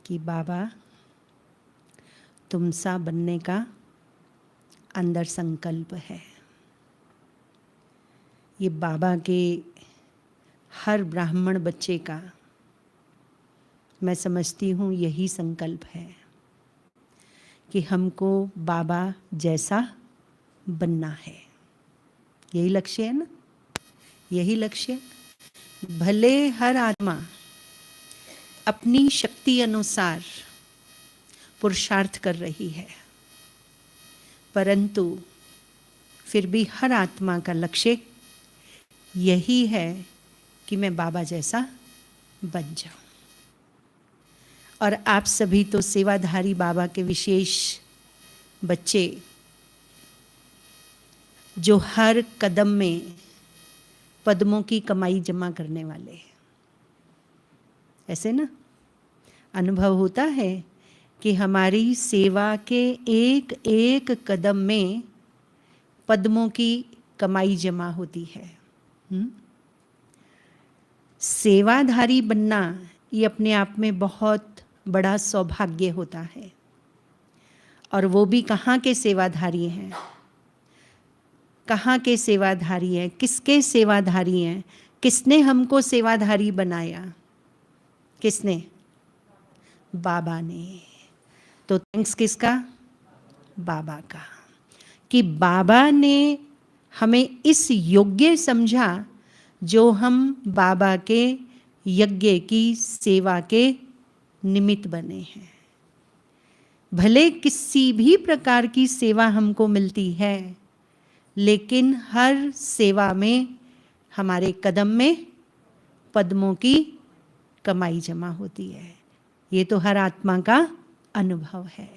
कि बाबा तुम सा बनने का अंदर संकल्प है। ये बाबा के हर ब्राह्मण बच्चे का मैं समझती हूँ यही संकल्प है कि हमको बाबा जैसा बनना है। यही लक्ष्य है ना, यही लक्ष्य। भले हर आत्मा अपनी शक्ति अनुसार पुरुषार्थ कर रही है, परंतु फिर भी हर आत्मा का लक्ष्य यही है कि मैं बाबा जैसा बन जाऊं। और आप सभी तो सेवाधारी बाबा के विशेष बच्चे, जो हर कदम में पद्मों की कमाई जमा करने वाले, ऐसे ना अनुभव होता है कि हमारी सेवा के एक एक कदम में पद्मों की कमाई जमा होती है। सेवाधारी बनना ये अपने आप में बहुत बड़ा सौभाग्य होता है। और वो भी कहाँ के सेवाधारी हैं, कहाँ के सेवाधारी हैं, किसके सेवाधारी हैं, किसने हमको सेवाधारी बनाया, किसने? बाबा ने। तो थैंक्स किसका? बाबा का, कि बाबा ने हमें इस योग्य समझा जो हम बाबा के यज्ञ की सेवा के निमित्त बने हैं। भले किसी भी प्रकार की सेवा हमको मिलती है, लेकिन हर सेवा में हमारे कदम में पद्मों की कमाई जमा होती है। ये तो हर आत्मा का अनुभव है।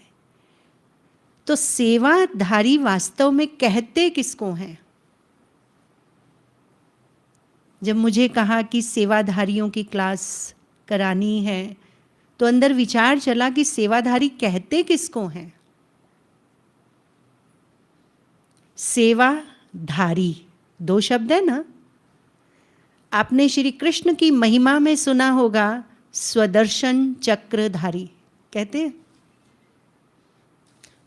तो सेवाधारी वास्तव में कहते किसको हैं? जब मुझे कहा कि सेवाधारियों की क्लास करानी है, तो अंदर विचार चला कि सेवाधारी कहते किसको हैं? सेवाधारी दो शब्द है ना। आपने श्री कृष्ण की महिमा में सुना होगा स्वदर्शन चक्रधारी कहते हैं।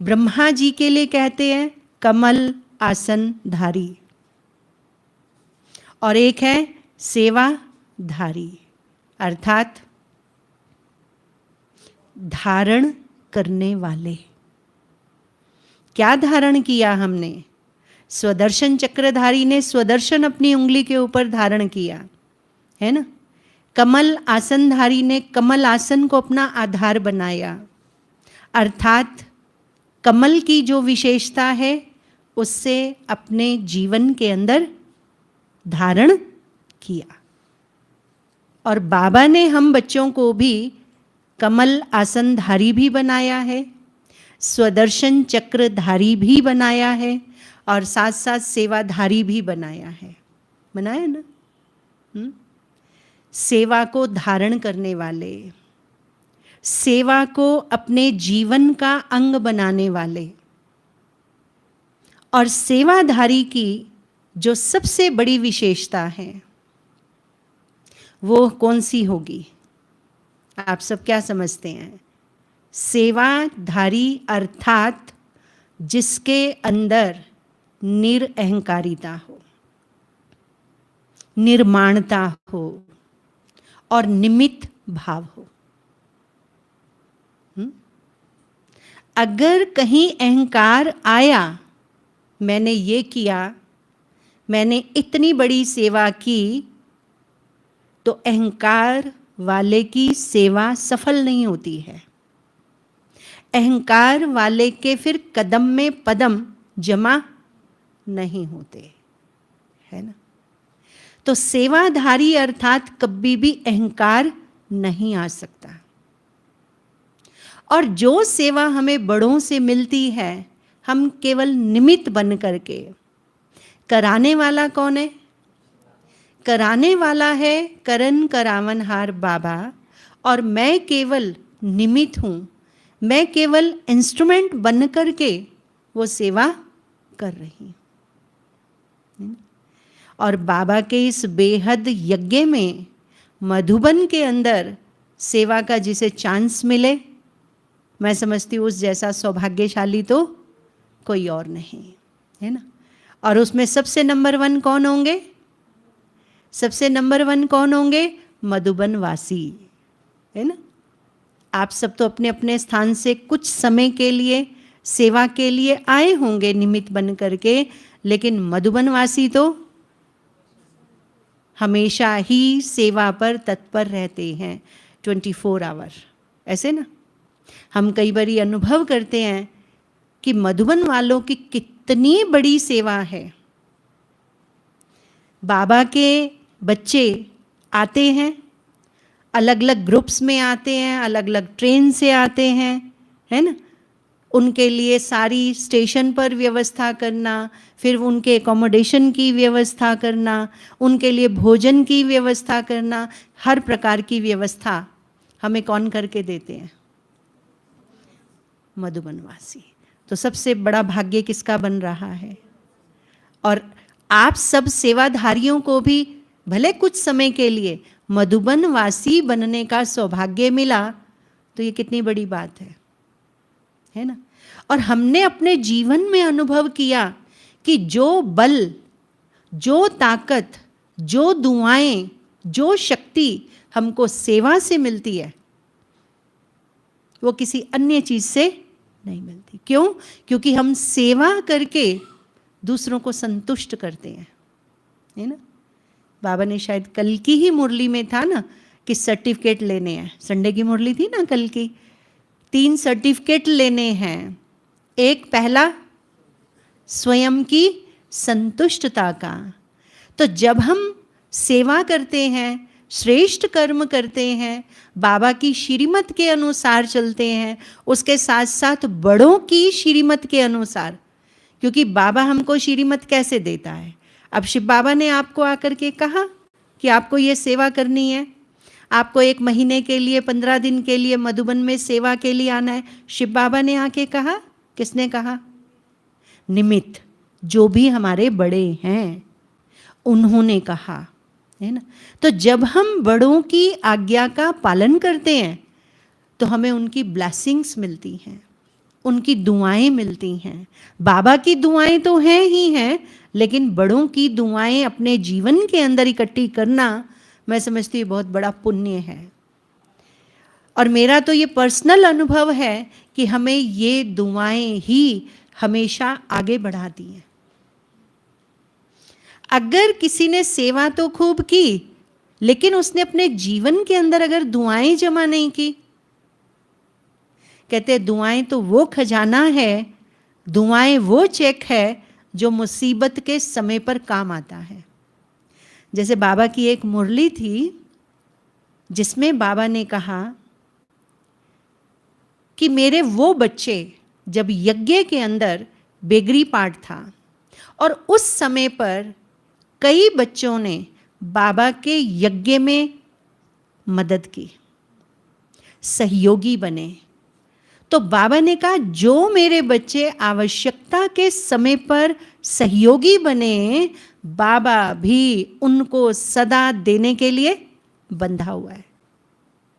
ब्रह्मा जी के लिए कहते हैं कमल आसन धारी, और एक है सेवाधारी, अर्थात धारण करने वाले। क्या धारण किया हमने? स्वदर्शन चक्रधारी ने स्वदर्शन अपनी उंगली के ऊपर धारण किया है ना। कमल आसनधारी ने कमल आसन को अपना आधार बनाया, अर्थात कमल की जो विशेषता है उससे अपने जीवन के अंदर धारण किया। और बाबा ने हम बच्चों को भी कमल आसनधारी भी बनाया है, स्वदर्शन चक्रधारी भी बनाया है, और साथ साथ सेवाधारी भी बनाया है। बनाया ना। सेवा को धारण करने वाले, सेवा को अपने जीवन का अंग बनाने वाले। और सेवाधारी की जो सबसे बड़ी विशेषता है वो कौन सी होगी? आप सब क्या समझते हैं? सेवाधारी अर्थात जिसके अंदर निरअहंकारिता हो, निर्माणता हो और निमित्त भाव हो। अगर कहीं अहंकार आया, मैंने ये किया, मैंने इतनी बड़ी सेवा की, तो अहंकार वाले की सेवा सफल नहीं होती है। अहंकार वाले के फिर कदम में पदम जमा नहीं होते, है ना। तो सेवाधारी अर्थात कभी भी अहंकार नहीं आ सकता। और जो सेवा हमें बड़ों से मिलती है, हम केवल निमित्त बन करके, कराने वाला कौन है? कराने वाला है करन करावनहार बाबा, और मैं केवल निमित्त हूँ, मैं केवल इंस्ट्रूमेंट बन करके वो सेवा कर रही हूँ। और बाबा के इस बेहद यज्ञ में मधुबन के अंदर सेवा का जिसे चांस मिले, मैं समझती हूँ उस जैसा सौभाग्यशाली तो कोई और नहीं है ना। और उसमें सबसे नंबर 1 कौन होंगे? सबसे नंबर 1 कौन होंगे? मधुबन वासी, है ना। आप सब तो अपने अपने स्थान से कुछ समय के लिए सेवा के लिए आए होंगे निमित्त बन करके, लेकिन मधुबन वासी तो हमेशा ही सेवा पर तत्पर रहते हैं 24 आवर, ऐसे ना। हम कई बार अनुभव करते हैं कि मधुबन वालों की कितनी बड़ी सेवा है। बाबा के बच्चे आते हैं, अलग अलग ग्रुप्स में आते हैं, अलग अलग ट्रेन से आते हैं, है ना। उनके लिए सारी स्टेशन पर व्यवस्था करना, फिर उनके एकोमोडेशन की व्यवस्था करना, उनके लिए भोजन की व्यवस्था करना, हर प्रकार की व्यवस्था हमें कौन करके देते हैं? मधुबनवासी। तो सबसे बड़ा भाग्य किसका बन रहा है? और आप सब सेवाधारियों को भी भले कुछ समय के लिए मधुबनवासी बनने का सौभाग्य मिला, तो ये कितनी बड़ी बात है ना। और हमने अपने जीवन में अनुभव किया कि जो बल, जो ताकत, जो दुआएं, जो शक्ति हमको सेवा से मिलती है, वो किसी अन्य चीज से नहीं मिलती। क्यों? क्योंकि हम सेवा करके दूसरों को संतुष्ट करते हैं, है ना। बाबा ने शायद कल की ही मुरली में था ना कि सर्टिफिकेट लेने हैं, संडे की मुरली थी ना कल की। 3 सर्टिफिकेट लेने हैं। एक पहला स्वयं की संतुष्टता का। तो जब हम सेवा करते हैं, श्रेष्ठ कर्म करते हैं, बाबा की श्रीमत के अनुसार चलते हैं, उसके साथ साथ बड़ों की श्रीमत के अनुसार, क्योंकि बाबा हमको श्रीमत कैसे देता है? अब शिव बाबा ने आपको आकर के कहा कि आपको ये सेवा करनी है, आपको 1 महीने के लिए 15 दिन के लिए मधुबन में सेवा के लिए आना है। शिव बाबा ने आके कहा, किसने कहा? निमित्त, जो भी हमारे बड़े हैं उन्होंने कहा, है ना। तो जब हम बड़ों की आज्ञा का पालन करते हैं तो हमें उनकी ब्लेसिंग्स मिलती हैं, उनकी दुआएं मिलती हैं। बाबा की दुआएं तो हैं ही हैं, लेकिन बड़ों की दुआएं अपने जीवन के अंदर इकट्ठी करना, मैं समझती हूँ बहुत बड़ा पुण्य है। और मेरा तो ये पर्सनल अनुभव है कि हमें ये दुआएं ही हमेशा आगे बढ़ाती हैं। अगर किसी ने सेवा तो खूब की, लेकिन उसने अपने जीवन के अंदर अगर दुआएं जमा नहीं की, कहते दुआएं तो वो खजाना है, दुआएं वो चेक है जो मुसीबत के समय पर काम आता है। जैसे बाबा की एक मुरली थी जिसमें बाबा ने कहा कि मेरे वो बच्चे, जब यज्ञ के अंदर बेगरी पाठ था और उस समय पर कई बच्चों ने बाबा के यज्ञ में मदद की, सहयोगी बने, तो बाबा ने कहा जो मेरे बच्चे आवश्यकता के समय पर सहयोगी बने, बाबा भी उनको सदा देने के लिए बंधा हुआ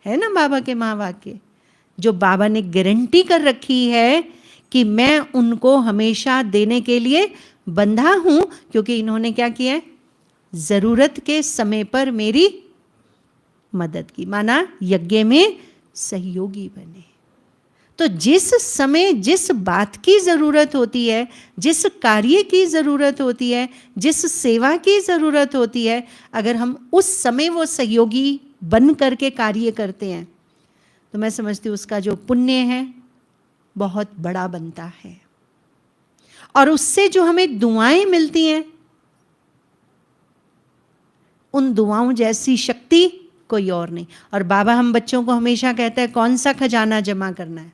है ना। बाबा के महावाक्य जो बाबा ने गारंटी कर रखी है कि मैं उनको हमेशा देने के लिए बंधा हूं, क्योंकि इन्होंने क्या किया? जरूरत के समय पर मेरी मदद की, माना यज्ञ में सहयोगी बने। तो जिस समय जिस बात की जरूरत होती है, जिस कार्य की जरूरत होती है, जिस सेवा की जरूरत होती है, अगर हम उस समय वो सहयोगी बन करके कार्य करते हैं, तो मैं समझती हूँ उसका जो पुण्य है बहुत बड़ा बनता है। और उससे जो हमें दुआएं मिलती हैं, उन दुआओं जैसी शक्ति कोई और नहीं। और बाबा हम बच्चों को हमेशा कहते हैं कौन सा खजाना जमा करना है?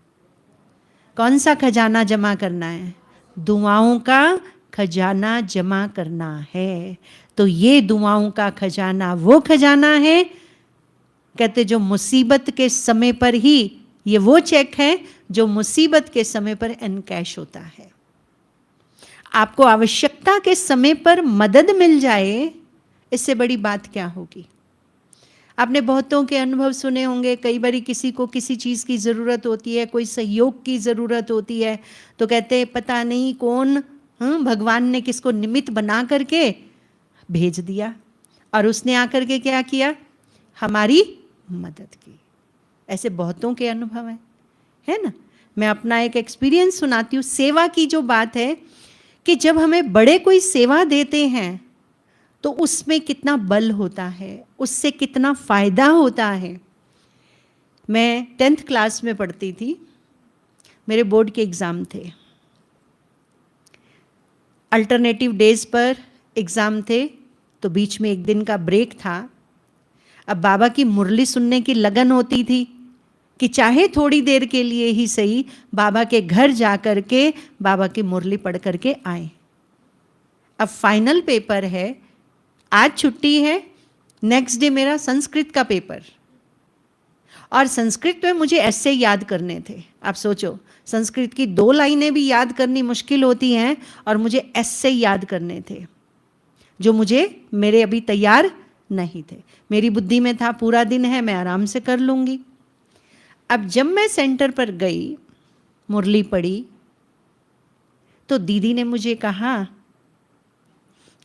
कौन सा खजाना जमा करना है? दुआओं का खजाना जमा करना है। तो ये दुआओं का खजाना वो खजाना है, कहते जो मुसीबत के समय पर ही, ये वो चेक है जो मुसीबत के समय पर एनकैश होता है। आपको आवश्यकता के समय पर मदद मिल जाए, इससे बड़ी बात क्या होगी? आपने बहुतों के अनुभव सुने होंगे, कई बार किसी को किसी चीज़ की ज़रूरत होती है, कोई सहयोग की ज़रूरत होती है, तो कहते हैं पता नहीं कौन भगवान ने किसको निमित्त बना करके भेज दिया और उसने आकर के क्या किया, हमारी मदद की। ऐसे बहुतों के अनुभव हैं, है ना। मैं अपना एक एक्सपीरियंस सुनाती हूँ। सेवा की जो बात है कि जब हमें बड़े कोई सेवा देते हैं तो उसमें कितना बल होता है, उससे कितना फ़ायदा होता है। मैं 10th क्लास में पढ़ती थी, मेरे बोर्ड के एग्ज़ाम थे, अल्टरनेटिव डेज पर एग्ज़ाम थे, तो बीच में एक दिन का ब्रेक था। अब बाबा की मुरली सुनने की लगन होती थी कि चाहे थोड़ी देर के लिए ही सही बाबा के घर जा कर के बाबा की मुरली पढ़ करके आए। अब फाइनल पेपर है, आज छुट्टी है, नेक्स्ट डे मेरा संस्कृत का पेपर, और संस्कृत में मुझे ऐसे याद करने थे। आप सोचो, संस्कृत की 2 लाइनें भी याद करनी मुश्किल होती हैं और मुझे ऐसे याद करने थे जो मुझे मेरे अभी तैयार नहीं थे। मेरी बुद्धि में था पूरा दिन है, मैं आराम से कर लूँगी। अब जब मैं सेंटर पर गई, मुरली पढ़ी, तो दीदी ने मुझे कहा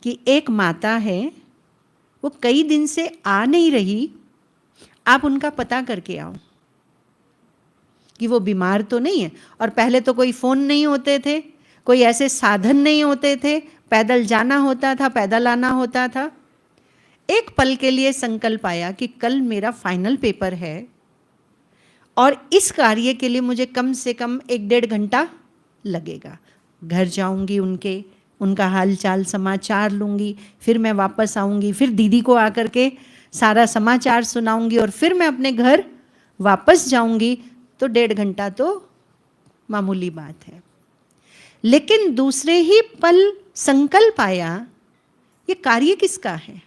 कि एक माता है, वो कई दिन से आ नहीं रही, आप उनका पता करके आओ कि वो बीमार तो नहीं है। और पहले तो कोई फ़ोन नहीं होते थे, कोई ऐसे साधन नहीं होते थे, पैदल जाना होता था, पैदल आना होता था। एक पल के लिए संकल्प आया कि कल मेरा फाइनल पेपर है और इस कार्य के लिए मुझे कम से कम 1-1.5 घंटा लगेगा। घर जाऊंगी, उनका हाल चाल समाचार लूँगी, फिर मैं वापस आऊँगी, फिर दीदी को आकर के सारा समाचार सुनाऊंगी और फिर मैं अपने घर वापस जाऊंगी, तो 1.5 घंटा तो मामूली बात है। लेकिन दूसरे ही पल संकल्प आया, ये कार्य किसका है,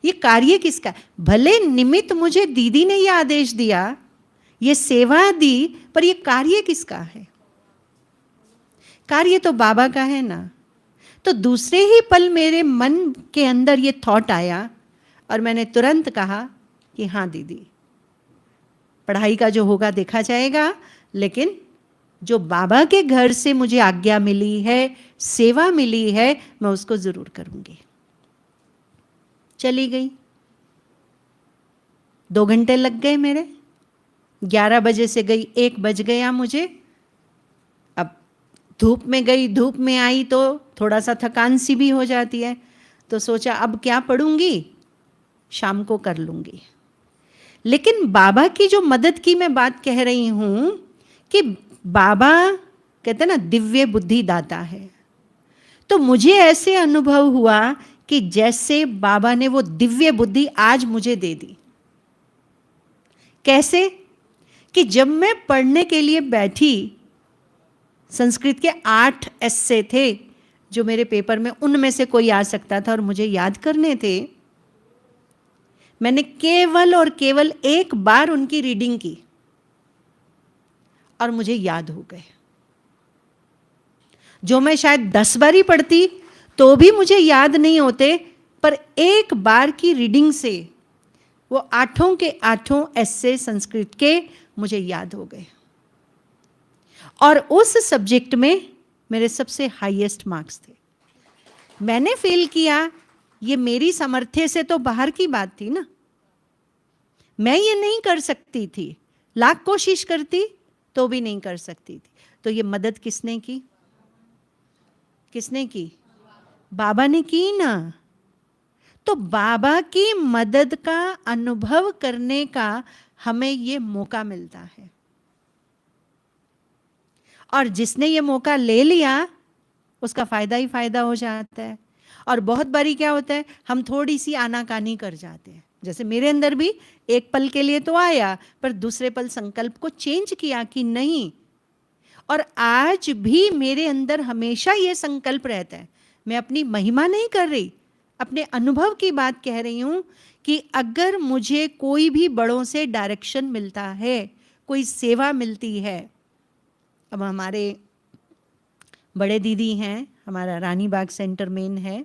ये कार्य किसका है। भले निमित्त मुझे दीदी ने ये आदेश दिया, ये सेवा दी, पर ये कार्य किसका है, कार्य तो बाबा का है ना। तो दूसरे ही पल मेरे मन के अंदर ये थॉट आया और मैंने तुरंत कहा कि हाँ दीदी, पढ़ाई का जो होगा देखा जाएगा, लेकिन जो बाबा के घर से मुझे आज्ञा मिली है, सेवा मिली है, मैं उसको ज़रूर करूँगी। चली गई, 2 घंटे लग गए मेरे, 11 बजे से गई, 1 बज गया मुझे। अब धूप में गई, धूप में आई तो थोड़ा सा थकान सी भी हो जाती है, तो सोचा अब क्या पढ़ूंगी, शाम को कर लूँगी। लेकिन बाबा की जो मदद की मैं बात कह रही हूँ कि बाबा कहते हैं ना दिव्य बुद्धि दाता है, तो मुझे ऐसे अनुभव हुआ कि जैसे बाबा ने वो दिव्य बुद्धि आज मुझे दे दी। कैसे कि जब मैं पढ़ने के लिए बैठी, संस्कृत के 8 एस्से थे जो मेरे पेपर में, उनमें से कोई आ सकता था और मुझे याद करने थे। मैंने केवल और केवल 1 बार उनकी रीडिंग की और मुझे याद हो गए। जो मैं शायद 10 बार ही पढ़ती तो भी मुझे याद नहीं होते, पर 1 बार की रीडिंग से वो 8 के 8 एस्से संस्कृत के मुझे याद हो गए और उस सब्जेक्ट में मेरे सबसे हाईएस्ट मार्क्स थे। मैंने फेल किया, ये मेरी सामर्थ्य से तो बाहर की बात थी ना, मैं ये नहीं कर सकती थी, लाख कोशिश करती तो भी नहीं कर सकती थी। तो ये मदद किसने की, किसने की, बाबा ने की ना। तो बाबा की मदद का अनुभव करने का हमें ये मौका मिलता है, और जिसने ये मौका ले लिया उसका फायदा ही फायदा हो जाता है। और बहुत बारी क्या होता है, हम थोड़ी सी आनाकानी कर जाते हैं। जैसे मेरे अंदर भी एक पल के लिए तो आया, पर दूसरे पल संकल्प को चेंज किया कि नहीं। और आज भी मेरे अंदर हमेशा ये संकल्प रहता है, मैं अपनी महिमा नहीं कर रही, अपने अनुभव की बात कह रही हूँ कि अगर मुझे कोई भी बड़ों से डायरेक्शन मिलता है, कोई सेवा मिलती है। अब हमारे बड़े दीदी हैं, हमारा रानी बाग सेंटर मेन है,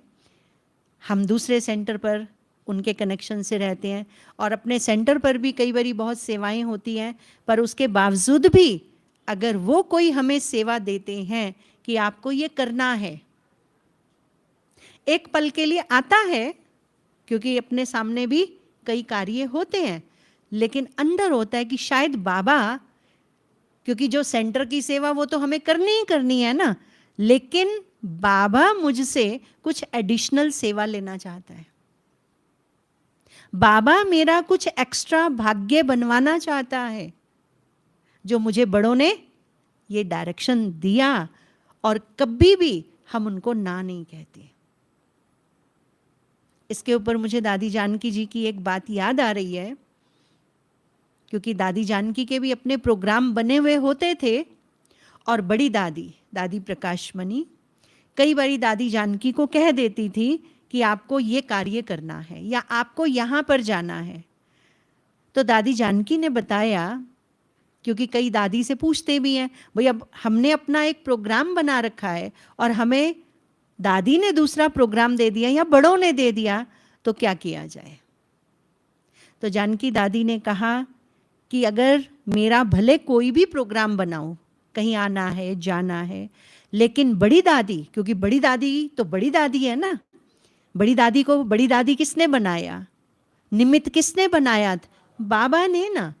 हम दूसरे सेंटर पर उनके कनेक्शन से रहते हैं, और अपने सेंटर पर भी कई बारी बहुत सेवाएं होती हैं, पर उसके बावजूद भी अगर वो कोई हमें सेवा देते हैं कि आपको ये करना है, एक पल के लिए आता है क्योंकि अपने सामने भी कई कार्य होते हैं, लेकिन अंदर होता है कि शायद बाबा, क्योंकि जो सेंटर की सेवा वो तो हमें करनी ही करनी है ना, लेकिन बाबा मुझसे कुछ एडिशनल सेवा लेना चाहता है, बाबा मेरा कुछ एक्स्ट्रा भाग्य बनवाना चाहता है, जो मुझे बड़ों ने ये डायरेक्शन दिया, और कभी भी हम उनको ना नहीं कहते। इसके ऊपर मुझे दादी जानकी जी की एक बात याद आ रही है, क्योंकि दादी जानकी के भी अपने प्रोग्राम बने हुए होते थे, और बड़ी दादी, दादी प्रकाशमणि, कई बारी दादी जानकी को कह देती थी कि आपको ये कार्य करना है या आपको यहाँ पर जाना है। तो दादी जानकी ने बताया, क्योंकि कई दादी से पूछते भी हैं, भाई अब हमने अपना एक प्रोग्राम बना रखा है और हमें दादी ने दूसरा प्रोग्राम दे दिया या बड़ों ने दे दिया, तो क्या किया जाए। तो जानकी दादी ने कहा कि अगर मेरा भले कोई भी प्रोग्राम बनाऊं, कहीं आना है जाना है, लेकिन बड़ी दादी, क्योंकि बड़ी दादी तो बड़ी दादी है ना, बड़ी दादी को बड़ी दादी किसने बनाया, निमित्त किसने बनाया, बाबा ने ना।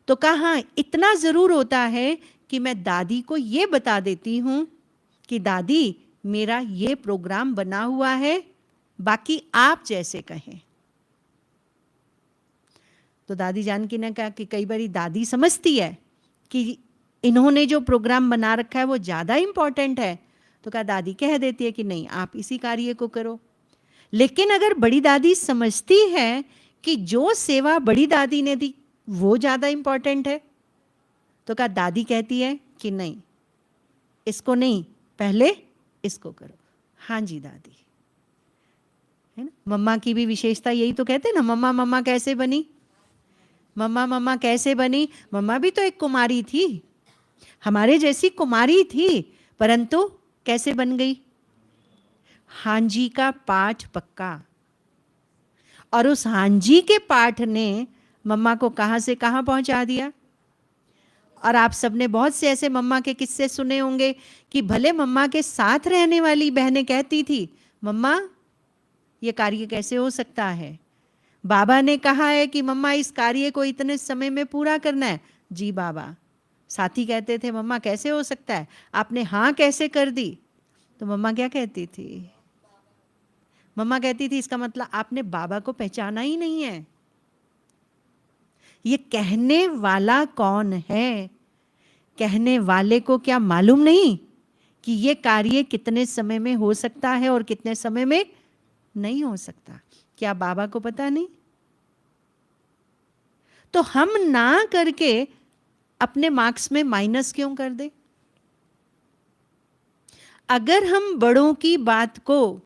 तो कहा इतना जरूर होता है कि मैं दादी को ये बता देती हूं कि दादी मेरा ये प्रोग्राम बना हुआ है, बाकी आप जैसे कहें। तो दादी जानकी ने कहा कि कई बारी दादी समझती है कि इन्होंने जो प्रोग्राम बना रखा है वो ज़्यादा इम्पोर्टेंट है, तो कहा दादी कह देती है कि नहीं आप इसी कार्य को करो। लेकिन अगर बड़ी दादी समझती है कि जो सेवा बड़ी दादी ने दी वो ज़्यादा इम्पोर्टेंट है, तो कहा दादी कहती है कि नहीं, इसको नहीं, पहले इसको करो। हाँ जी दादी, है ना। मम्मा की भी विशेषता यही तो कहते हैं ना, मम्मा मम्मा कैसे बनी, मम्मा मम्मा कैसे बनी। मम्मा भी तो एक कुमारी थी, हमारे जैसी कुमारी थी, परंतु कैसे बन गई, हाँ जी का पाठ पक्का। और उस हाँ जी के पाठ ने मम्मा को कहां से कहां पहुंचा दिया। और आप सबने बहुत से ऐसे मम्मा के किस्से सुने होंगे कि भले मम्मा के साथ रहने वाली बहनें कहती थी, मम्मा ये कार्य कैसे हो सकता है, बाबा ने कहा है कि मम्मा इस कार्य को इतने समय में पूरा करना है। जी बाबा। साथी कहते थे मम्मा कैसे हो सकता है, आपने हाँ कैसे कर दी। तो मम्मा क्या कहती थी, मम्मा कहती थी इसका मतलब आपने बाबा को पहचाना ही नहीं है। ये कहने वाला कौन है, कहने वाले को क्या मालूम नहीं कि ये कार्य कितने समय में हो सकता है और कितने समय में नहीं हो सकता। क्या बाबा को पता नहीं। तो हम ना करके अपने मार्क्स में माइनस क्यों कर दे। अगर हम बड़ों की बात को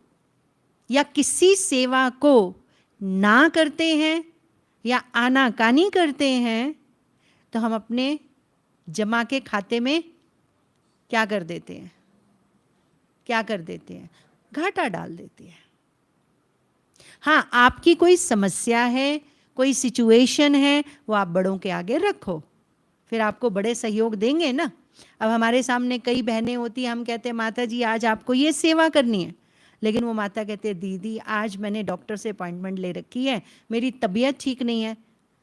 या किसी सेवा को ना करते हैं या आनाकानी करते हैं, तो हम अपने जमा के खाते में क्या कर देते हैं, क्या कर देते हैं, घाटा डाल देते हैं। हाँ, आपकी कोई समस्या है, कोई सिचुएशन है, वो आप बड़ों के आगे रखो, फिर आपको बड़े सहयोग देंगे ना। अब हमारे सामने कई बहनें होती हैं, हम कहते हैं माता जी आज आपको ये सेवा करनी है, लेकिन वो माता कहते हैं दीदी आज मैंने डॉक्टर से अपॉइंटमेंट ले रखी है, मेरी तबीयत ठीक नहीं है।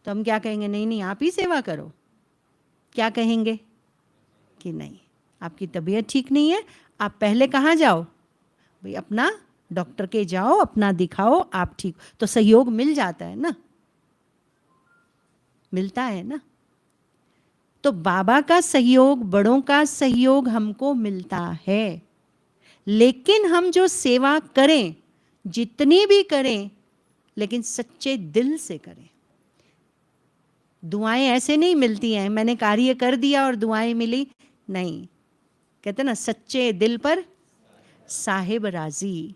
तो हम क्या कहेंगे, नहीं नहीं आप ही सेवा करो। क्या कहेंगे कि नहीं, आपकी तबीयत ठीक नहीं है, आप पहले कहाँ जाओ भाई, अपना डॉक्टर के जाओ, अपना दिखाओ, आप ठीक। तो सहयोग मिल जाता है ना, मिलता है ना। तो बाबा का सहयोग, बड़ों का सहयोग हमको मिलता है, लेकिन हम जो सेवा करें, जितनी भी करें, लेकिन सच्चे दिल से करें। दुआएं ऐसे नहीं मिलती हैं, मैंने कार्य कर दिया और दुआएं मिली, नहीं। कहते ना सच्चे दिल पर साहिब राजी।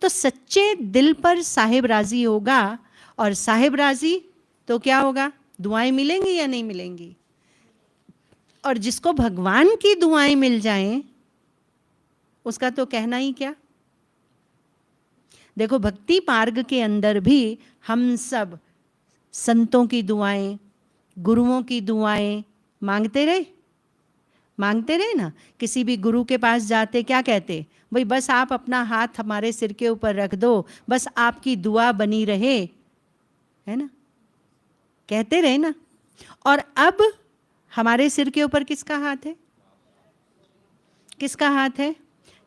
तो सच्चे दिल पर साहिब राजी होगा, और साहिब राजी तो क्या होगा, दुआएं मिलेंगी या नहीं मिलेंगी। और जिसको भगवान की दुआएं मिल जाएं, उसका तो कहना ही क्या। देखो भक्ति मार्ग के अंदर भी हम सब संतों की दुआएं, गुरुओं की दुआएं मांगते रहे ना। किसी भी गुरु के पास जाते क्या कहते, भाई बस आप अपना हाथ हमारे सिर के ऊपर रख दो, बस आपकी दुआ बनी रहे, है ना, कहते रहे ना। और अब हमारे सिर के ऊपर किसका हाथ है? किसका हाथ है?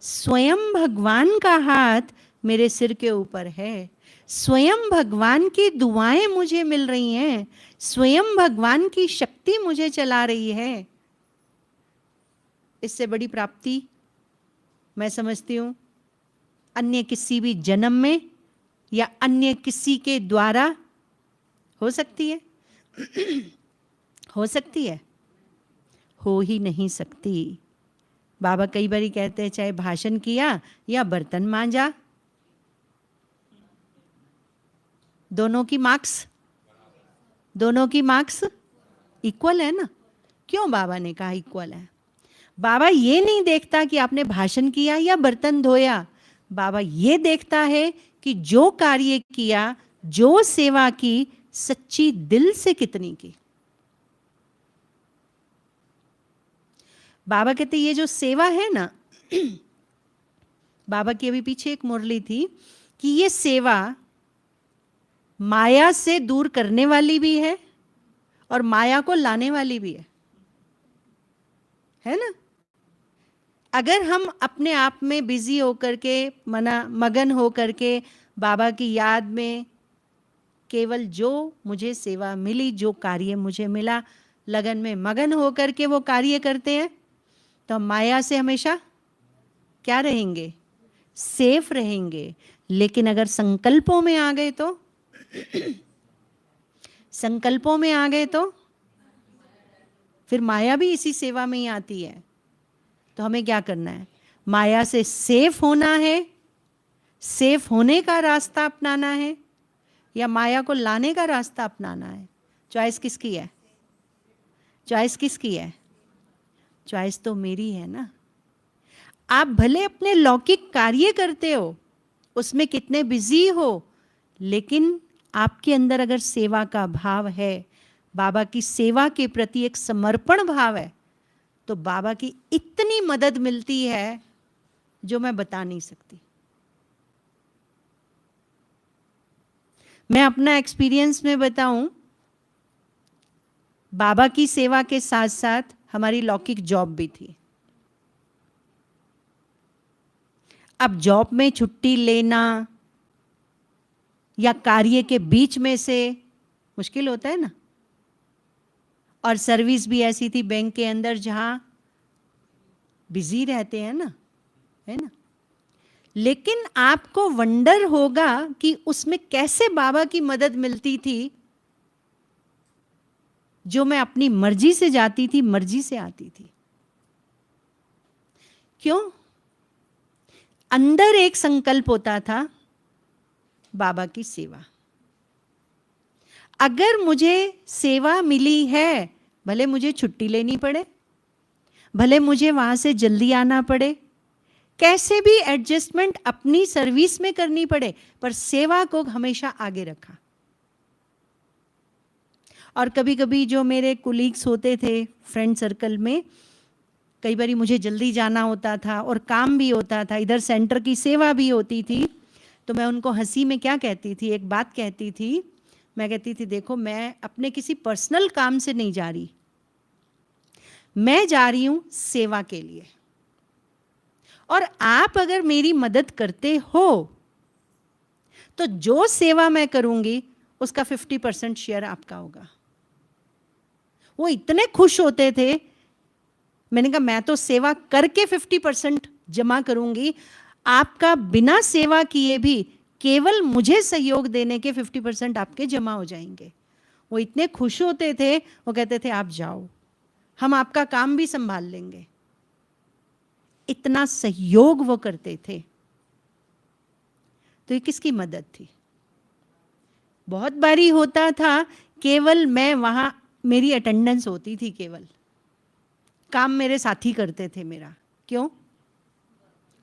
स्वयं भगवान का हाथ मेरे सिर के ऊपर है। स्वयं भगवान की दुआएं मुझे मिल रही हैं, स्वयं भगवान की शक्ति मुझे चला रही है। इससे बड़ी प्राप्ति मैं समझती हूं अन्य किसी भी जन्म में या अन्य किसी के द्वारा हो सकती है? हो सकती है? हो ही नहीं सकती। बाबा कई बारी कहते हैं चाहे भाषण किया या बर्तन मांजा, दोनों की मार्क्स इक्वल है ना। क्यों बाबा ने कहा इक्वल है? बाबा ये नहीं देखता कि आपने भाषण किया या बर्तन धोया, बाबा ये देखता है कि जो कार्य किया, जो सेवा की, सच्ची दिल से कितनी की। बाबा कहते ये जो सेवा है ना, बाबा की अभी पीछे एक मुरली थी कि ये सेवा माया से दूर करने वाली भी है और माया को लाने वाली भी है ना। अगर हम अपने आप में बिजी होकर के, मगन होकर के बाबा की याद में केवल जो मुझे सेवा मिली, जो कार्य मुझे मिला, लगन में मगन होकर के वो कार्य करते हैं, तो हम माया से हमेशा क्या रहेंगे? सेफ रहेंगे। लेकिन अगर संकल्पों में आ गए तो संकल्पों में आ गए तो फिर माया भी इसी सेवा में ही आती है। तो हमें क्या करना है? माया से सेफ होना है, सेफ होने का रास्ता अपनाना है, या माया को लाने का रास्ता अपनाना है? चॉइस किसकी है? चॉइस किसकी है? चॉइस तो मेरी है ना। आप भले अपने लौकिक कार्य करते हो, उसमें कितने बिजी हो, लेकिन आपके अंदर अगर सेवा का भाव है, बाबा की सेवा के प्रति एक समर्पण भाव है, तो बाबा की इतनी मदद मिलती है जो मैं बता नहीं सकती। मैं अपना एक्सपीरियंस में बताऊं, बाबा की सेवा के साथ साथ हमारी लौकिक जॉब भी थी। अब जॉब में छुट्टी लेना या कार्य के बीच में से मुश्किल होता है ना। और सर्विस भी ऐसी थी बैंक के अंदर जहां बिजी रहते हैं ना, है ना। लेकिन आपको वंडर होगा कि उसमें कैसे बाबा की मदद मिलती थी। जो मैं अपनी मर्जी से जाती थी, मर्जी से आती थी। क्यों? अंदर एक संकल्प होता था, बाबा की सेवा। अगर मुझे सेवा मिली है, भले मुझे छुट्टी लेनी पड़े, भले मुझे वहां से जल्दी आना पड़े, कैसे भी एडजस्टमेंट अपनी सर्विस में करनी पड़े, पर सेवा को हमेशा आगे रखा। और कभी कभी जो मेरे कुलीग्स होते थे फ्रेंड सर्कल में, कई बार मुझे जल्दी जाना होता था और काम भी होता था, इधर सेंटर की सेवा भी होती थी, तो मैं उनको हंसी में क्या कहती थी, एक बात कहती थी। मैं कहती थी देखो, मैं अपने किसी पर्सनल काम से नहीं जा रही, मैं जा रही हूं सेवा के लिए। और आप अगर मेरी मदद करते हो तो जो सेवा मैं करूंगी उसका 50% शेयर आपका होगा। वो इतने खुश होते थे। मैंने कहा मैं तो सेवा करके 50% जमा करूंगी, आपका बिना सेवा किए भी केवल मुझे सहयोग देने के 50% आपके जमा हो जाएंगे। वो इतने खुश होते थे, वो कहते थे आप जाओ, हम आपका काम भी संभाल लेंगे। इतना सहयोग वो करते थे। तो ये किसकी मदद थी? बहुत बारी होता था केवल मैं वहां, मेरी अटेंडेंस होती थी, केवल काम मेरे साथी करते थे मेरा। क्यों?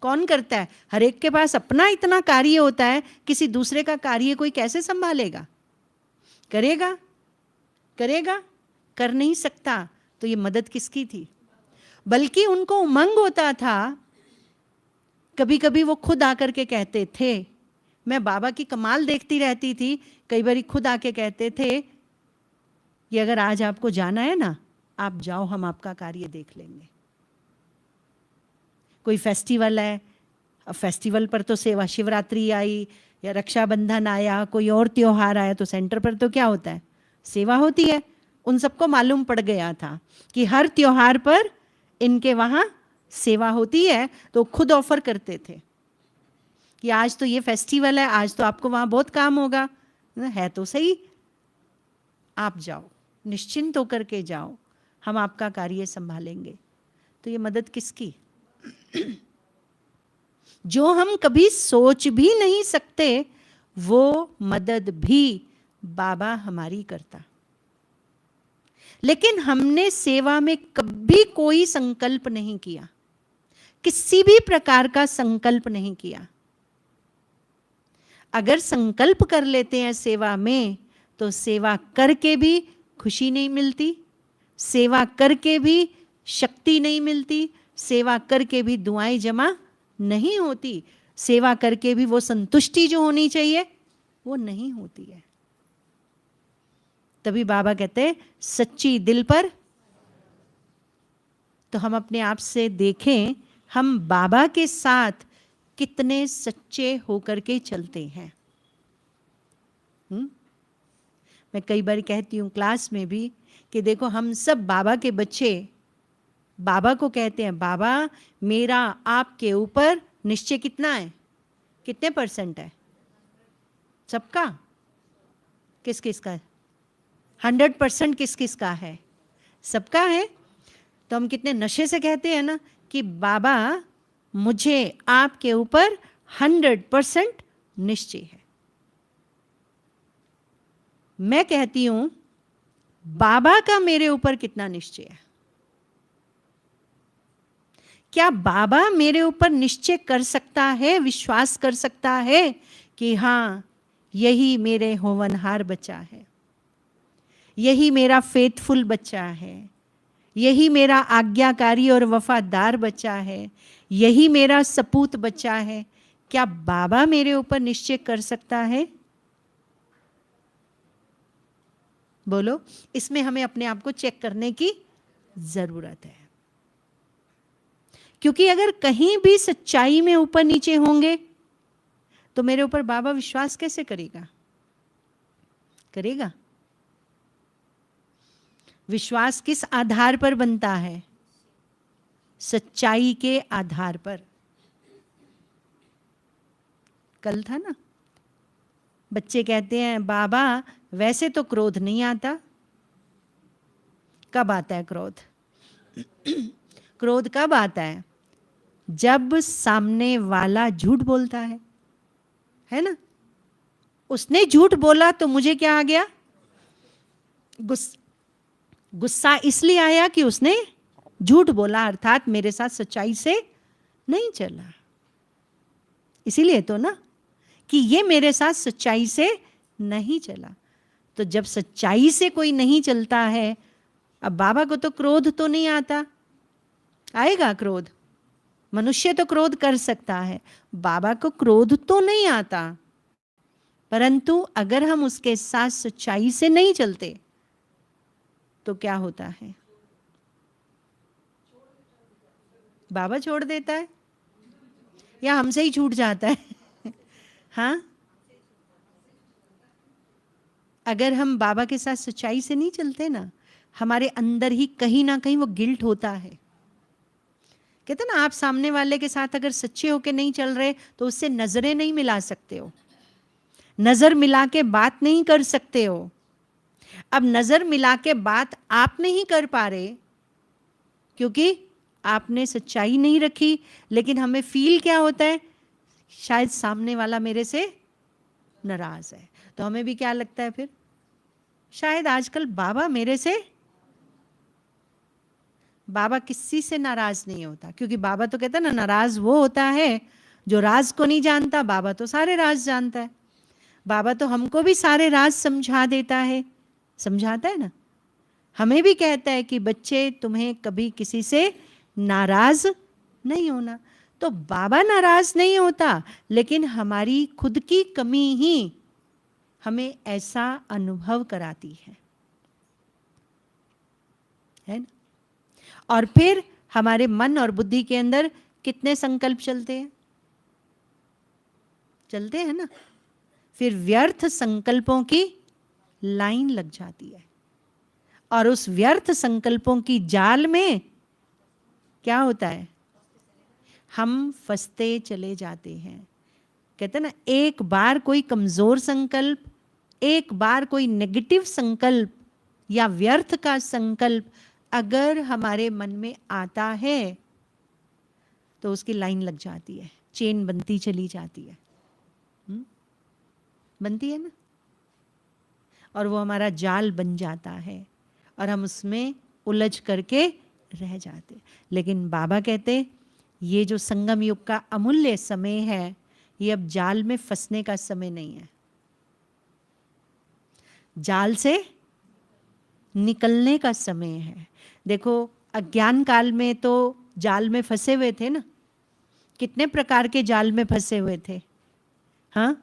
कौन करता है? हर एक के पास अपना इतना कार्य होता है, किसी दूसरे का कार्य कोई कैसे संभालेगा? करेगा? करेगा? कर नहीं सकता। तो ये मदद किसकी थी? बल्कि उनको उमंग होता था, कभी कभी वो खुद आकर के कहते थे, मैं बाबा की कमाल देखती रहती थी, कई बार खुद आके कहते थे कि अगर आज आपको जाना है ना, आप जाओ, हम आपका कार्य देख लेंगे। कोई फेस्टिवल है, फेस्टिवल पर तो सेवा, शिवरात्रि आई या रक्षाबंधन आया, कोई और त्योहार आया, तो सेंटर पर तो क्या होता है? सेवा होती है। उन सबको मालूम पड़ गया था कि हर त्योहार पर इनके वहाँ सेवा होती है, तो खुद ऑफर करते थे कि आज तो ये फेस्टिवल है, आज तो आपको वहाँ बहुत काम होगा, है तो सही, आप जाओ, निश्चिंत होकर के जाओ, हम आपका कार्य संभालेंगे। तो ये मदद किसकी? जो हम कभी सोच भी नहीं सकते, वो मदद भी बाबा हमारी करता। लेकिन हमने सेवा में कभी कोई संकल्प नहीं किया, किसी भी प्रकार का संकल्प नहीं किया। अगर संकल्प कर लेते हैं सेवा में, तो सेवा करके भी खुशी नहीं मिलती, सेवा करके भी शक्ति नहीं मिलती, सेवा करके भी दुआएं जमा नहीं होती, सेवा करके भी वो संतुष्टि जो होनी चाहिए वो नहीं होती है। तभी बाबा कहते हैं सच्ची दिल पर। तो हम अपने आप से देखें, हम बाबा के साथ कितने सच्चे होकर के चलते हैं। मैं कई बार कहती हूँ क्लास में भी कि देखो, हम सब बाबा के बच्चे बाबा को कहते हैं, बाबा मेरा आपके ऊपर निश्चय कितना है, कितने % है? सबका? किस किस का है? 100% किस किस का है? सबका है। तो हम कितने नशे से कहते हैं ना कि बाबा मुझे आपके ऊपर 100% निश्चय है। मैं कहती हूं, बाबा का मेरे ऊपर कितना निश्चय है? क्या बाबा मेरे ऊपर निश्चय कर सकता है, विश्वास कर सकता है कि हाँ, यही मेरे होवनहार बच्चा है, यही मेरा फेथफुल बच्चा है, यही मेरा आज्ञाकारी और वफादार बच्चा है, यही मेरा सपूत बच्चा है? क्या बाबा मेरे ऊपर निश्चय कर सकता है? बोलो। इसमें हमें अपने आप को चेक करने की जरूरत है, क्योंकि अगर कहीं भी सच्चाई में ऊपर नीचे होंगे तो मेरे ऊपर बाबा विश्वास कैसे करेगा? करेगा? विश्वास किस आधार पर बनता है? सच्चाई के आधार पर। कल था ना, बच्चे कहते हैं बाबा वैसे तो क्रोध नहीं आता। कब आता है क्रोध? क्रोध कब आता है? जब सामने वाला झूठ बोलता है ना? उसने झूठ बोला तो मुझे क्या आ गया? गुस्सा इसलिए आया कि उसने झूठ बोला, अर्थात मेरे साथ सच्चाई से नहीं चला। इसीलिए तो ना कि ये मेरे साथ सच्चाई से नहीं चला। तो जब सच्चाई से कोई नहीं चलता है, अब बाबा को तो क्रोध तो नहीं आता। आएगा क्रोध? मनुष्य तो क्रोध कर सकता है, बाबा को क्रोध तो नहीं आता। परंतु अगर हम उसके साथ सच्चाई से नहीं चलते तो क्या होता है? बाबा छोड़ देता है या हमसे ही छूट जाता है? हाँ, अगर हम बाबा के साथ सच्चाई से नहीं चलते ना, हमारे अंदर ही कहीं ना कहीं वो गिल्ट होता है। कहते ना, आप सामने वाले के साथ अगर सच्चे होके नहीं चल रहे तो उससे नजरें नहीं मिला सकते हो, नजर मिला के बात नहीं कर सकते हो। अब नजर मिला के बात आप नहीं कर पा रहे क्योंकि आपने सच्चाई नहीं रखी, लेकिन हमें फील क्या होता है? शायद सामने वाला मेरे से नाराज है। तो हमें भी क्या लगता है फिर? शायद आजकल बाबा मेरे से बाबा किसी से नाराज नहीं होता, क्योंकि बाबा तो कहता है ना, नाराज वो होता है जो राज को नहीं जानता, बाबा तो सारे राज जानता है। बाबा तो हमको भी सारे राज समझा देता है, समझाता है ना। हमें भी कहता है कि बच्चे तुम्हें कभी किसी से नाराज नहीं होना। तो बाबा नाराज नहीं होता, लेकिन हमारी खुद की कमी ही हमें ऐसा अनुभव कराती है ना। और फिर हमारे मन और बुद्धि के अंदर कितने संकल्प चलते हैं ना। फिर व्यर्थ संकल्पों की लाइन लग जाती है, और उस व्यर्थ संकल्पों की जाल में क्या होता है, हम फंसते चले जाते हैं। कहते हैं ना, एक बार कोई कमजोर संकल्प, एक बार कोई नेगेटिव संकल्प या व्यर्थ का संकल्प अगर हमारे मन में आता है तो उसकी लाइन लग जाती है, चेन बनती चली जाती है। बनती है ना, और वो हमारा जाल बन जाता है और हम उसमें उलझ करके रह जाते। लेकिन बाबा कहते ये जो संगम युग का अमूल्य समय है, ये अब जाल में फंसने का समय नहीं है, जाल से निकलने का समय है। देखो अज्ञान काल में तो जाल में फंसे हुए थे ना, कितने प्रकार के जाल में फंसे हुए थे। हाँ,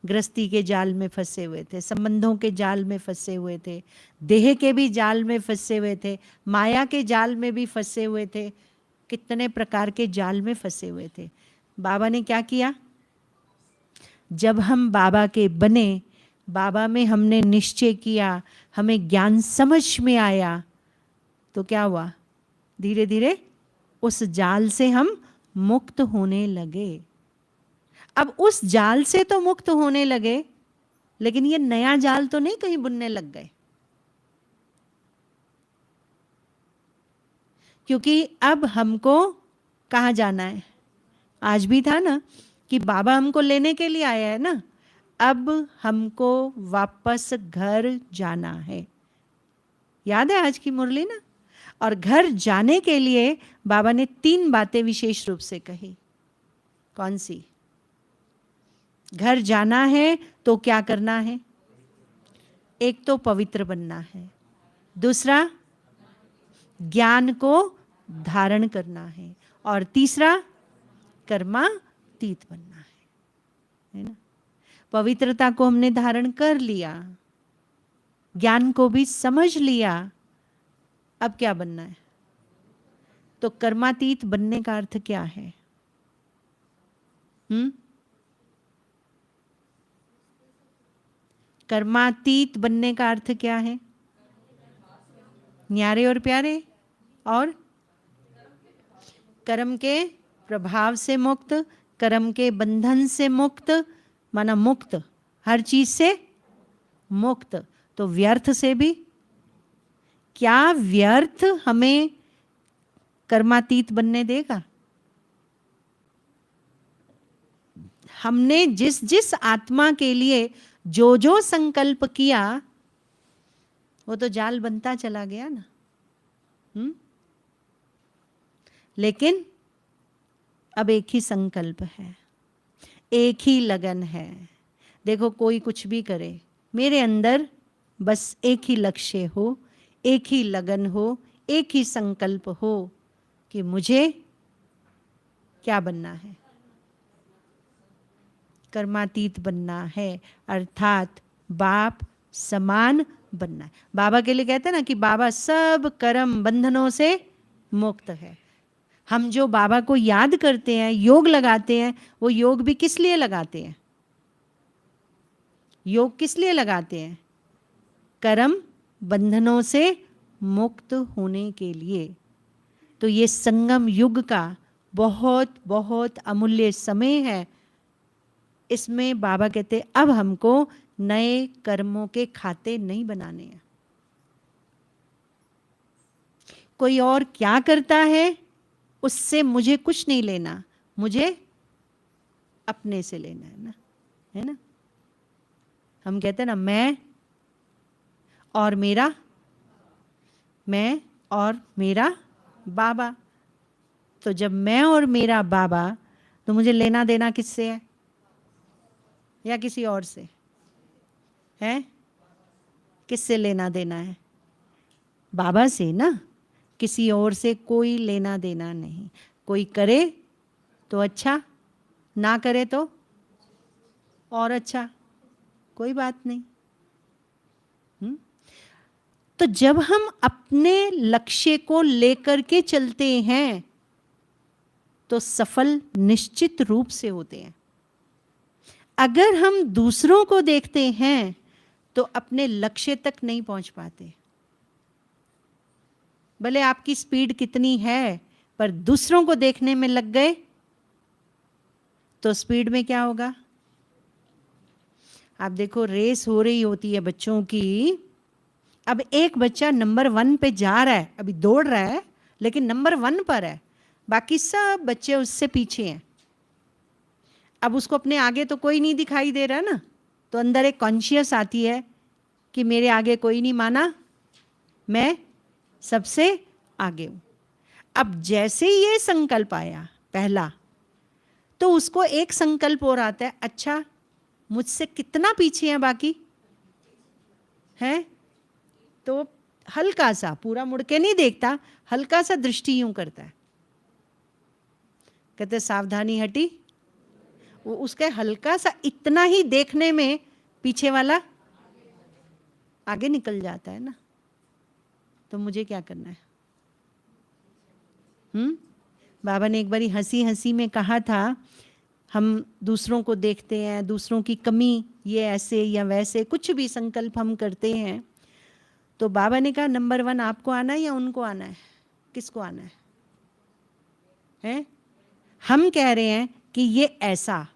गृहस्थी के जाल में फंसे हुए थे, संबंधों के जाल में फंसे हुए थे, देह के भी जाल में फंसे हुए थे, माया के जाल में भी फंसे हुए थे, कितने प्रकार के जाल में फंसे हुए थे। बाबा ने क्या किया, जब हम बाबा के बने, बाबा में हमने निश्चय किया, हमें ज्ञान समझ में आया, तो क्या हुआ, धीरे धीरे उस जाल से हम मुक्त होने लगे। अब उस जाल से तो मुक्त होने लगे, लेकिन ये नया जाल तो नहीं कहीं बुनने लग गए, क्योंकि अब हमको कहाँ जाना है। आज भी था ना कि बाबा हमको लेने के लिए आया है ना, अब हमको वापस घर जाना है। याद है आज की मुरली ना। और घर जाने के लिए बाबा ने 3 बातें विशेष रूप से कही। कौन सी? घर जाना है तो क्या करना है? एक तो पवित्र बनना है, दूसरा ज्ञान को धारण करना है, और तीसरा कर्मातीत बनना है ना। पवित्रता को हमने धारण कर लिया, ज्ञान को भी समझ लिया, अब क्या बनना है? तो कर्मातीत बनने का अर्थ क्या है? कर्मातीत बनने का अर्थ क्या है? न्यारे और प्यारे, और कर्म के प्रभाव से मुक्त, कर्म के बंधन से मुक्त, माना मुक्त, हर चीज से मुक्त। तो व्यर्थ से भी, क्या व्यर्थ हमें कर्मातीत बनने देगा? हमने जिस जिस आत्मा के लिए जो जो संकल्प किया, वो तो जाल बनता चला गया ना। लेकिन अब एक ही संकल्प है, एक ही लगन है। देखो कोई कुछ भी करे, मेरे अंदर बस एक ही लक्ष्य हो, एक ही लगन हो, एक ही संकल्प हो कि मुझे क्या बनना है? कर्मातीत बनना है, अर्थात बाप समान बनना है। बाबा के लिए कहते हैं ना कि बाबा सब कर्म बंधनों से मुक्त है। हम जो बाबा को याद करते हैं, योग लगाते हैं, वो योग भी किस लिए लगाते हैं? योग किस लिए लगाते हैं? कर्म बंधनों से मुक्त होने के लिए। तो ये संगम युग का बहुत बहुत अमूल्य समय है। इसमें बाबा कहते अब हमको नए कर्मों के खाते नहीं बनाने हैं। कोई और क्या करता है उससे मुझे कुछ नहीं लेना, मुझे अपने से लेना है ना। हम कहते हैं ना, मैं और मेरा, मैं और मेरा बाबा। तो जब मैं और मेरा बाबा, तो मुझे लेना देना किससे है? या किसी और से है? किससे लेना देना है? बाबा से ना, किसी और से कोई लेना देना नहीं। कोई करे तो अच्छा, ना करे तो और अच्छा, कोई बात नहीं। तो जब हम अपने लक्ष्य को लेकर के चलते हैं तो सफल निश्चित रूप से होते हैं। अगर हम दूसरों को देखते हैं तो अपने लक्ष्य तक नहीं पहुंच पाते। भले आपकी स्पीड कितनी है, पर दूसरों को देखने में लग गए तो स्पीड में क्या होगा? आप देखो, रेस हो रही होती है बच्चों की। अब एक बच्चा नंबर 1 पे जा रहा है, अभी दौड़ रहा है, लेकिन नंबर 1 पर है, बाकी सब बच्चे उससे पीछे हैं। अब उसको अपने आगे तो कोई नहीं दिखाई दे रहा ना, तो अंदर एक कॉन्शियस आती है कि मेरे आगे कोई नहीं माना, मैं सबसे आगे हूं। अब जैसे ये संकल्प आया पहला, तो उसको एक संकल्प और आता है, अच्छा मुझसे कितना पीछे है बाकी है। तो हल्का सा, पूरा मुड़ के नहीं देखता, हल्का सा दृष्टि यूं करता है, कहते सावधानी हटी। वो उसके हल्का सा इतना ही देखने में पीछे वाला आगे निकल जाता है ना। तो मुझे क्या करना है? बाबा ने एक बारी हंसी हंसी में कहा था, हम दूसरों को देखते हैं, दूसरों की कमी, ये ऐसे या वैसे कुछ भी संकल्प हम करते हैं। तो बाबा ने कहा नंबर 1 आपको आना है या उनको आना है? किसको आना है? हैं? हम कह रहे हैं कि ये ऐसा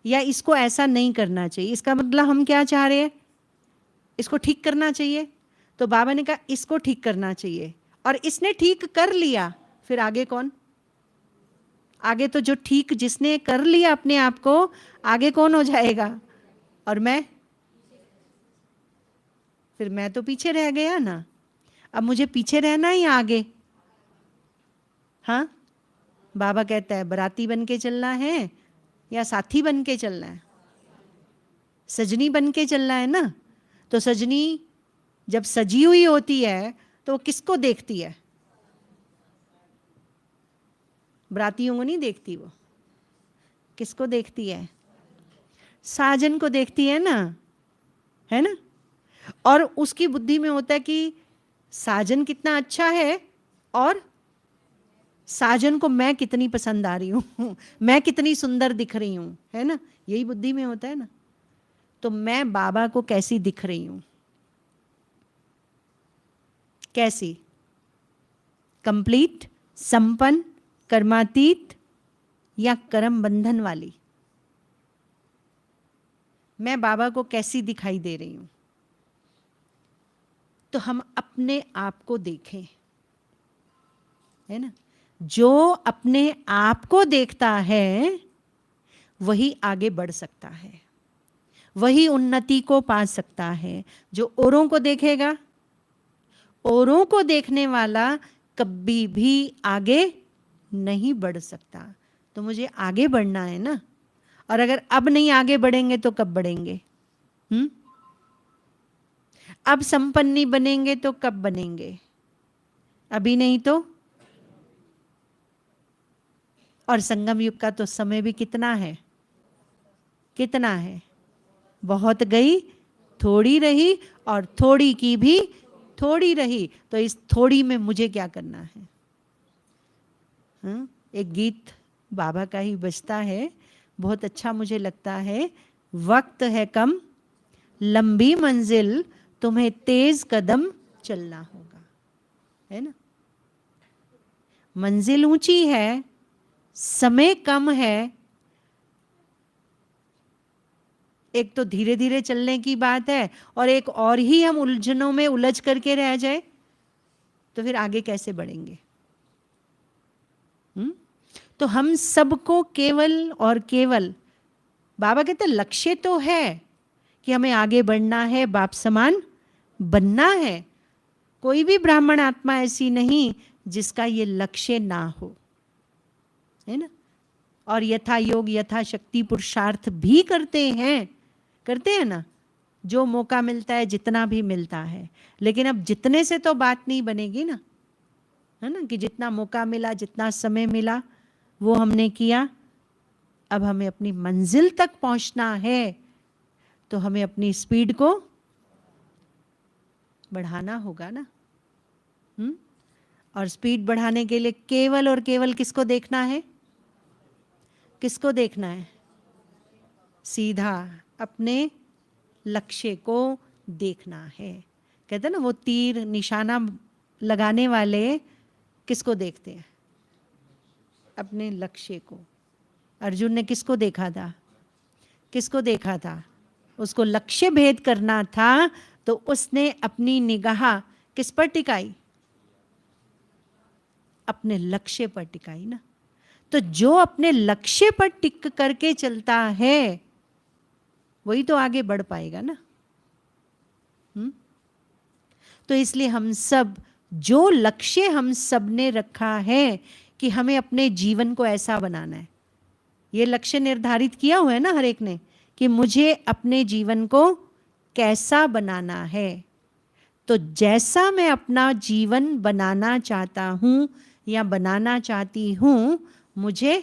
या इसको ऐसा नहीं करना चाहिए, इसका मतलब हम क्या चाह रहे हैं? इसको ठीक करना चाहिए। तो बाबा ने कहा इसको ठीक करना चाहिए, और इसने ठीक कर लिया, फिर आगे कौन? आगे तो जो ठीक जिसने कर लिया अपने आप को, आगे कौन हो जाएगा? और मैं? फिर मैं तो पीछे रह गया ना। अब मुझे पीछे रहना है या आगे? हाँ, बाबा कहता है बराती बन के चलना है या साथी बन के चलना है? सजनी बन के चलना है ना। तो सजनी जब सजी हुई होती है तो वो किसको देखती है? बरातियों को नहीं देखती, वो किसको देखती है? साजन को देखती है ना, है ना। और उसकी बुद्धि में होता है कि साजन कितना अच्छा है और साजन को मैं कितनी पसंद आ रही हूं, मैं कितनी सुंदर दिख रही हूं, है ना। यही बुद्धि में होता है ना। तो मैं बाबा को कैसी दिख रही हूं? कैसी? कंप्लीट, संपन्न, कर्मातीत या कर्म बंधन वाली? मैं बाबा को कैसी दिखाई दे रही हूं? तो हम अपने आप को देखें, है ना। जो अपने आप को देखता है वही आगे बढ़ सकता है, वही उन्नति को पा सकता है। जो औरों को देखेगा, औरों को देखने वाला कभी भी आगे नहीं बढ़ सकता। तो मुझे आगे बढ़ना है ना। और अगर अब नहीं आगे बढ़ेंगे तो कब बढ़ेंगे? अब संपन्न नहीं बनेंगे तो कब बनेंगे? अभी नहीं तो। और संगम युग का तो समय भी कितना है? कितना है? बहुत गई, थोड़ी रही, और थोड़ी की भी थोड़ी रही। तो इस थोड़ी में मुझे क्या करना है? एक गीत बाबा का ही बजता है, बहुत अच्छा मुझे लगता है। वक्त है कम, लंबी मंजिल, तुम्हें तेज कदम चलना होगा, है ना। मंजिल ऊंची है, समय कम है। एक तो धीरे धीरे चलने की बात है, और एक और ही हम उलझनों में उलझ करके रह जाए तो फिर आगे कैसे बढ़ेंगे? तो हम सबको केवल और केवल, बाबा कहते लक्ष्य तो है कि हमें आगे बढ़ना है, बाप समान बनना है। कोई भी ब्राह्मण आत्मा ऐसी नहीं जिसका ये लक्ष्य ना हो, है ना। और यथा योग यथा शक्ति पुरुषार्थ भी करते हैं ना, जो मौका मिलता है, जितना भी मिलता है। लेकिन अब जितने से तो बात नहीं बनेगी ना, है ना, कि जितना मौका मिला, जितना समय मिला, वो हमने किया। अब हमें अपनी मंजिल तक पहुंचना है, तो हमें अपनी स्पीड को बढ़ाना होगा ना। और स्पीड बढ़ाने के लिए केवल और केवल किसको देखना है? किसको देखना है? सीधा अपने लक्ष्य को देखना है। कहते हैं ना, वो तीर निशाना लगाने वाले किसको देखते हैं? अपने लक्ष्य को। अर्जुन ने किसको देखा था? किसको देखा था? उसको लक्ष्य भेद करना था, तो उसने अपनी निगाह किस पर टिकाई? अपने लक्ष्य पर टिकाई ना। तो जो अपने लक्ष्य पर टिक करके चलता है, वही तो आगे बढ़ पाएगा ना। तो इसलिए हम सब, जो लक्ष्य हम सब ने रखा है कि हमें अपने जीवन को ऐसा बनाना है, ये लक्ष्य निर्धारित किया हुआ है ना हर एक ने, कि मुझे अपने जीवन को कैसा बनाना है। तो जैसा मैं अपना जीवन बनाना चाहता हूं या बनाना चाहती हूं, मुझे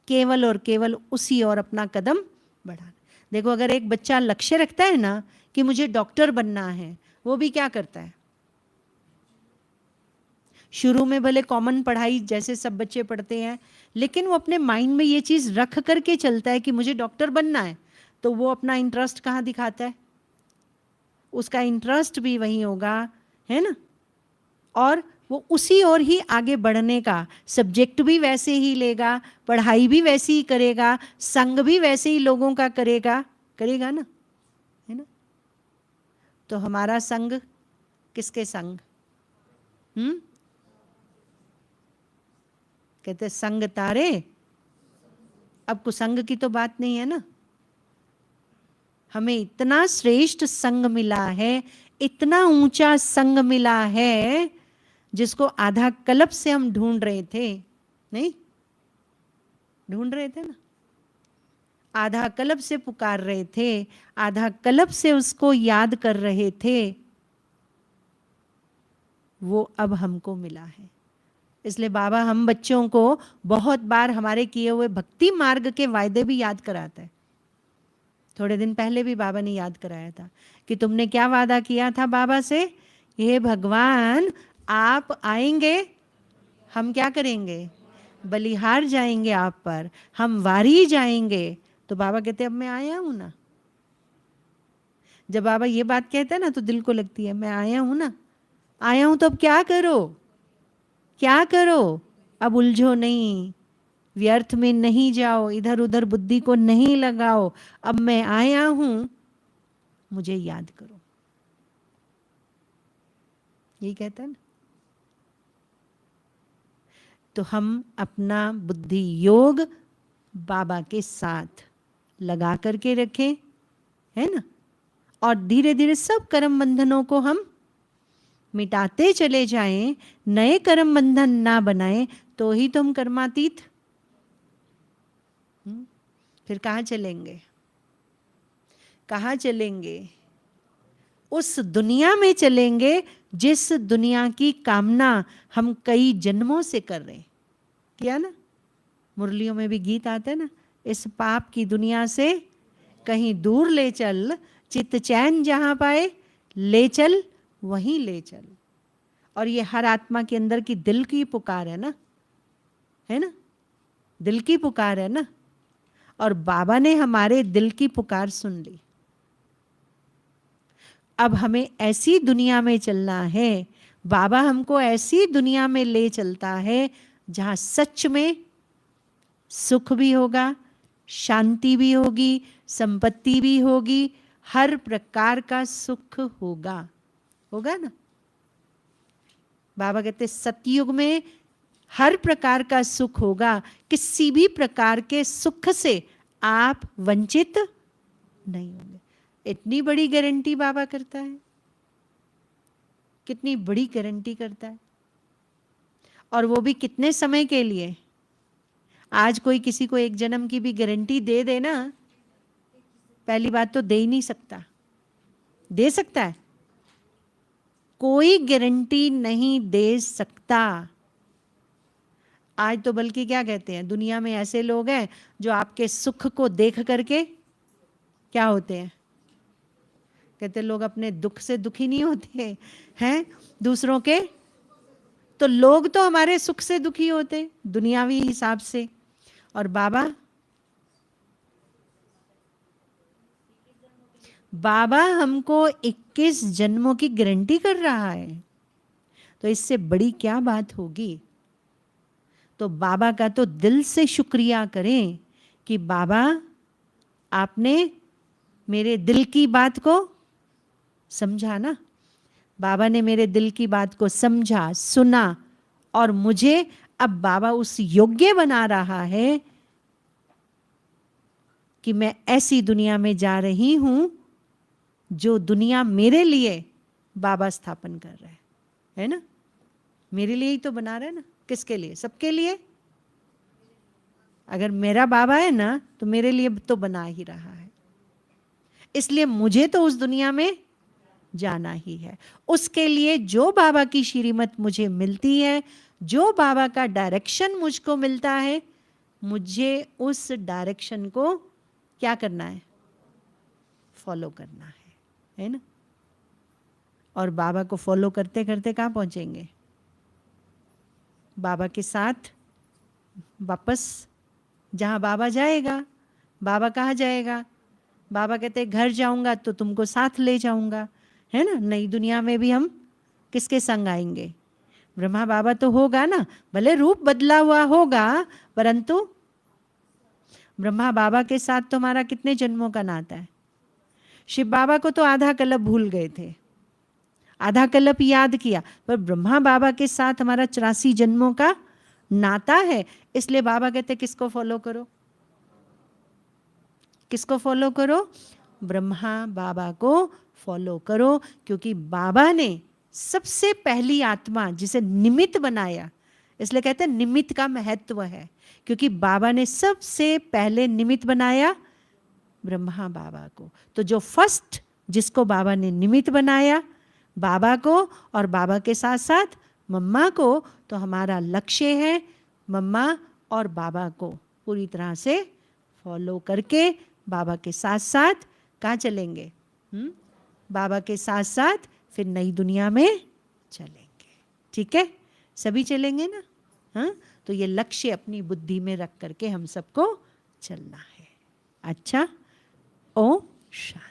केवल और केवल उसी और अपना कदम बढ़ाना। देखो, अगर एक बच्चा लक्ष्य रखता है ना कि मुझे डॉक्टर बनना है, वो भी क्या करता है? शुरू में भले कॉमन पढ़ाई जैसे सब बच्चे पढ़ते हैं, लेकिन वो अपने माइंड में ये चीज़ रख करके चलता है कि मुझे डॉक्टर बनना है। तो वो अपना इंटरेस्ट कहाँ दिखाता है? उसका इंटरेस्ट भी वहीं होगा, है ना। और वो उसी ओर ही आगे बढ़ने का, सब्जेक्ट भी वैसे ही लेगा, पढ़ाई भी वैसे ही करेगा, संग भी वैसे ही लोगों का करेगा ना, है ना। तो हमारा संग किसके संग? कहते संग तारे, अब कुसंग की तो बात नहीं है ना। हमें इतना श्रेष्ठ संग मिला है, इतना ऊंचा संग मिला है, जिसको आधा कल्प से हम ढूंढ रहे थे, नहीं ढूंढ रहे थे ना। आधा कल्प से पुकार रहे थे, आधा कल्प से उसको याद कर रहे थे, वो अब हमको मिला है। इसलिए बाबा हम बच्चों को बहुत बार हमारे किए हुए भक्ति मार्ग के वायदे भी याद कराता है। थोड़े दिन पहले भी बाबा ने याद कराया था कि तुमने क्या वादा किया था बाबा से? हे भगवान, आप आएंगे, हम क्या करेंगे? बलिहार जाएंगे आप पर, हम वारी जाएंगे। तो बाबा कहते अब मैं आया हूं ना। जब बाबा ये बात कहते हैं ना, तो दिल को लगती है मैं आया हूं ना, आया हूं तो अब क्या करो, क्या करो? अब उलझो नहीं, व्यर्थ में नहीं जाओ, इधर उधर बुद्धि को नहीं लगाओ। अब मैं आया हूं, मुझे याद करो। ये कहता है ना। तो हम अपना बुद्धि योग बाबा के साथ लगा करके रखें, है ना। और धीरे धीरे सब कर्म बंधनों को हम मिटाते चले जाएं, नए कर्म बंधन ना बनाएं, तो ही तो हम कर्मातीत। फिर कहाँ चलेंगे? कहाँ चलेंगे? उस दुनिया में चलेंगे जिस दुनिया की कामना हम कई जन्मों से कर रहे हैं। किया ना, मुरलियों में भी गीत आता है ना, इस पाप की दुनिया से कहीं दूर ले चल, चित्त चैन जहां पाए ले चल, वहीं ले चल। और ये हर आत्मा के अंदर की दिल की पुकार है ना, दिल की पुकार है ना। और बाबा ने हमारे दिल की पुकार सुन ली। अब हमें ऐसी दुनिया में चलना है, बाबा हमको ऐसी दुनिया में ले चलता है जहां सच में सुख भी होगा, शांति भी होगी, संपत्ति भी होगी, हर प्रकार का सुख होगा ना। बाबा कहते सतयुग में हर प्रकार का सुख होगा, किसी भी प्रकार के सुख से आप वंचित नहीं होंगे। इतनी बड़ी गारंटी बाबा करता है। कितनी बड़ी गारंटी करता है, और वो भी कितने समय के लिए। आज कोई किसी को एक जन्म की भी गारंटी दे देना, पहली बात तो दे ही नहीं सकता। दे सकता है? कोई गारंटी नहीं दे सकता। आज तो बल्कि क्या कहते हैं, दुनिया में ऐसे लोग हैं जो आपके सुख को देख करके क्या होते हैं, कहते लोग अपने दुख से दुखी नहीं होते हैं, दूसरों के। तो लोग तो हमारे सुख से दुखी होते दुनियावी हिसाब से, और बाबा हमको 21 जन्मों की गारंटी कर रहा है। तो इससे बड़ी क्या बात होगी। तो बाबा का तो दिल से शुक्रिया करें कि बाबा आपने मेरे दिल की बात को समझा ना। बाबा ने मेरे दिल की बात को समझा, सुना, और मुझे अब बाबा उस योग्य बना रहा है कि मैं ऐसी दुनिया में जा रही हूं जो दुनिया मेरे लिए बाबा स्थापन कर रहा है ना। मेरे लिए ही तो बना रहा है ना, किसके लिए? सबके लिए। अगर मेरा बाबा है ना तो मेरे लिए तो बना ही रहा है, इसलिए मुझे तो उस दुनिया में जाना ही है। उसके लिए जो बाबा की श्रीमत मुझे मिलती है, जो बाबा का डायरेक्शन मुझको मिलता है, मुझे उस डायरेक्शन को क्या करना है? फॉलो करना है ना। और बाबा को फॉलो करते करते कहाँ पहुंचेंगे? बाबा के साथ वापस जहाँ बाबा जाएगा। बाबा कहाँ जाएगा? बाबा कहते घर जाऊंगा तो तुमको साथ ले जाऊंगा, है ना। नई दुनिया में भी हम किसके संग आएंगे? ब्रह्मा बाबा तो होगा ना, भले रूप बदला हुआ होगा, परंतु ब्रह्मा बाबा के साथ तो हमारा कितने जन्मों का नाता है। शिव बाबा को तो आधा कल्प भूल गए थे, आधा कल्प याद किया, पर ब्रह्मा बाबा के साथ हमारा 84 जन्मों का नाता है। इसलिए बाबा कहते किसको फॉलो करो? किसको फॉलो करो? ब्रह्मा बाबा को फॉलो करो, क्योंकि बाबा ने सबसे पहली आत्मा जिसे निमित्त बनाया, इसलिए कहते हैं निमित्त का महत्व है, क्योंकि बाबा ने सबसे पहले निमित्त बनाया ब्रह्मा बाबा को। तो जो फर्स्ट जिसको बाबा ने निमित्त बनाया, बाबा को और बाबा के साथ साथ मम्मा को, तो हमारा लक्ष्य है मम्मा और बाबा को पूरी तरह से फॉलो करके बाबा के साथ साथ कहाँ चलेंगे? बाबा के साथ साथ फिर नई दुनिया में चलेंगे। ठीक है, सभी चलेंगे ना? हाँ, तो ये लक्ष्य अपनी बुद्धि में रख करके हम सबको चलना है। अच्छा, ओम शांति।